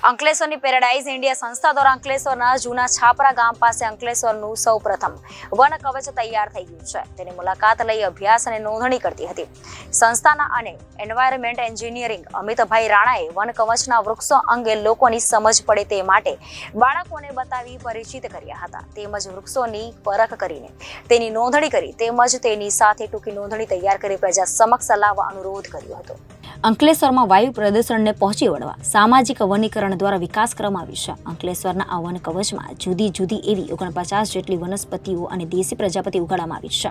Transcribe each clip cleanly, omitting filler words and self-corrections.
અંકલેશ્વરની paradise India સંસ્થા દ્વારા અંકલેશ્વરના જૂના છાપરા ગામ પાસે અંકલેશ્વરનું સૌપ્રથમ વન કવચ તૈયાર થઈ ગયું છે. તેની મુલાકાત લઈ અભ્યાસ અને નોંધણી કરતી હતી. સંસ્થાના અને એન્વાયરમેન્ટ એન્જિનિયરિંગ અમિતભાઈ રાણાએ વન કવચના વૃક્ષો અંગે લોકોની સમજ પડે તે માટે બાળકોને બતાવી પરિચિત કર્યા હતા. તેમજ વૃક્ષોની પરખ કરીને તેની નોંધણી કરી તેમજ તેની સાથે ટૂંકી નોંધણી તૈયાર કરી પ્રજા સમક્ષ લાવવા અનુરોધ કર્યો હતો. અંકલેશ્વરમાં વાયુ પ્રદૂષણને પહોંચી વળવા સામાજિક વનીકરણ દ્વારા વિકાસ કરવામાં આવ્યો છે. અંકલેશ્વરના આ વન કવચમાં જુદી જુદી એવી 49 જેટલી વનસ્પતિઓ અને દેશી પ્રજાપતિ ઉગાડવામાં આવી છે,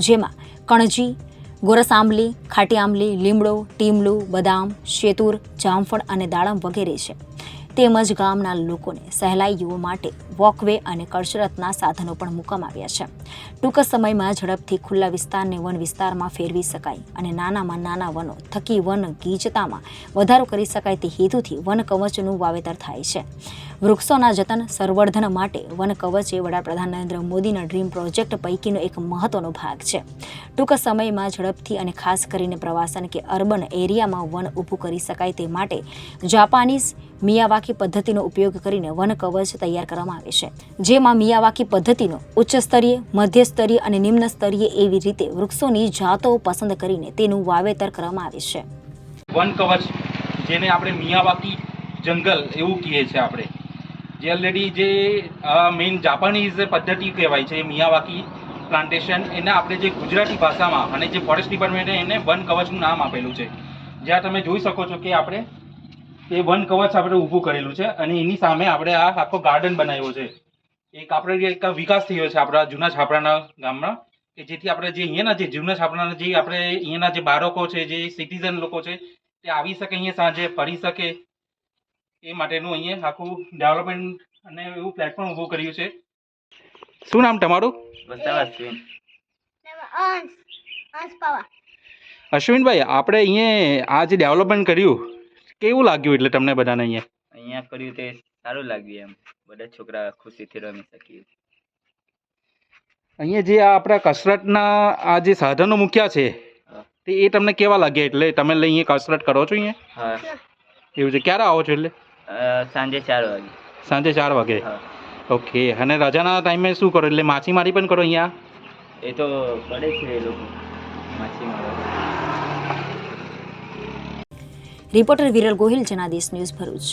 જેમાં કણજી, ગોરસ આંબલી, ખાટી આંબલી, લીમડો, ટીમલું, બદામ, શેતુર, જામફળ અને દાડમ વગેરે છે. તેમજ ગામના લોકોને સહેલાઈઓ માટે વોકવે અને કસરતના સાધનો પણ મૂકવામાં આવ્યા છે. ટૂંક સમયમાં ઝડપથી ખુલ્લા વિસ્તારને વન વિસ્તારમાં ફેરવી શકાય અને નાનામાં નાના વનો થકી વન ગીચતામાં વધારો કરી શકાય તે હેતુથી વન કવચનું વાવેતર થાય છે. વૃક્ષોના જતન સંવર્ધન માટે વન કવચ એ વડાપ્રધાન નરેન્દ્ર મોદીના ડ્રીમ પ્રોજેક્ટ પૈકીનો એક મહત્વનો ભાગ છે. ટૂંક સમયમાં ઝડપથી અને ખાસ કરીને પ્રવાસન કે અર્બન એરિયામાં વન ઊભું કરી શકાય તે માટે જાપાનીઝ મિયાવાકી પદ્ધતિનો ઉપયોગ કરીને વન કવચ તૈયાર કરવામાં આવે છે, જેમાં મિયાવાકી પદ્ધતિનો ઉચ્ચ સ્તરીય, મધ્ય સ્તરીય અને નિમ્ન સ્તરીય એવી રીતે વૃક્ષોની જાતો પસંદ કરીને તેનું વાવેતર કરવામાં આવે છે. વન કવચ જેને આપણે મિયાવાકી જંગલ એવું કહીએ છીએ આપણે, જે ઓલરેડી જે મેઇન જાપાનીઝ પદ્ધતિ કહેવાય છે મિયાવાકી પ્લાન્ટેશન, એને આપણે જે ગુજરાતી ભાષામાં અને જે ફોરેસ્ટ ડિપાર્ટમેન્ટે એને વન કવચનું નામ આપેલું છે. જ્યાં તમે જોઈ શકો છો કે આપણે એ વન કવચ આપણે ઊભું કરેલું છે અને એની સામે આપણે આ આખો ગાર્ડન બનાવ્યો છે. એક આપણે એક વિકાસ થયો છે આપણા જૂના છાપરાના ગામમાં, કે જેથી આપણે જે અહીંયાના જે જૂના છાપરાના જે આપણે અહીંયાના જે બાળકો છે, જે સિટીઝન લોકો છે, તે આવી શકે, અહીંયા સાંજે ફરી શકે, એ માટેનું અહીંયા આખું ડેવલપમેન્ટ અને એવું પ્લેટફોર્મ ઊભું કર્યું છે. શું નામ તમારું? અશ્વિનભાઈ, આપણે અહીંયા આ જે ડેવલપમેન્ટ કર્યું કેવું લાગ્યું? એટલે તમને બધાને અહીંયા કર્યું તે સારું લાગ્યું. એમ બધા છોકરા ખુશીથી રમી શકીએ. અહીંયા જે આપણા કસરતના આ જે સાધનો મૂક્યા છે તે એ તમને કેવા લાગ્યા? એટલે તમે અહીંયા કસરત કરો છો અહીંયા? હા, એવું છે. ક્યારે આવો છો? એટલે સાંજે 4 વાગે. સાંજે 4 વાગે. હા. ઓકે. અને રજાના ટાઈમે શું કરો? એટલે માછીમારી પણ કરો અહીંયા? એ તો પડે છે એ લોકો માછીમારો. Reporter Viral Gohil, Janadesh news, Bharuch.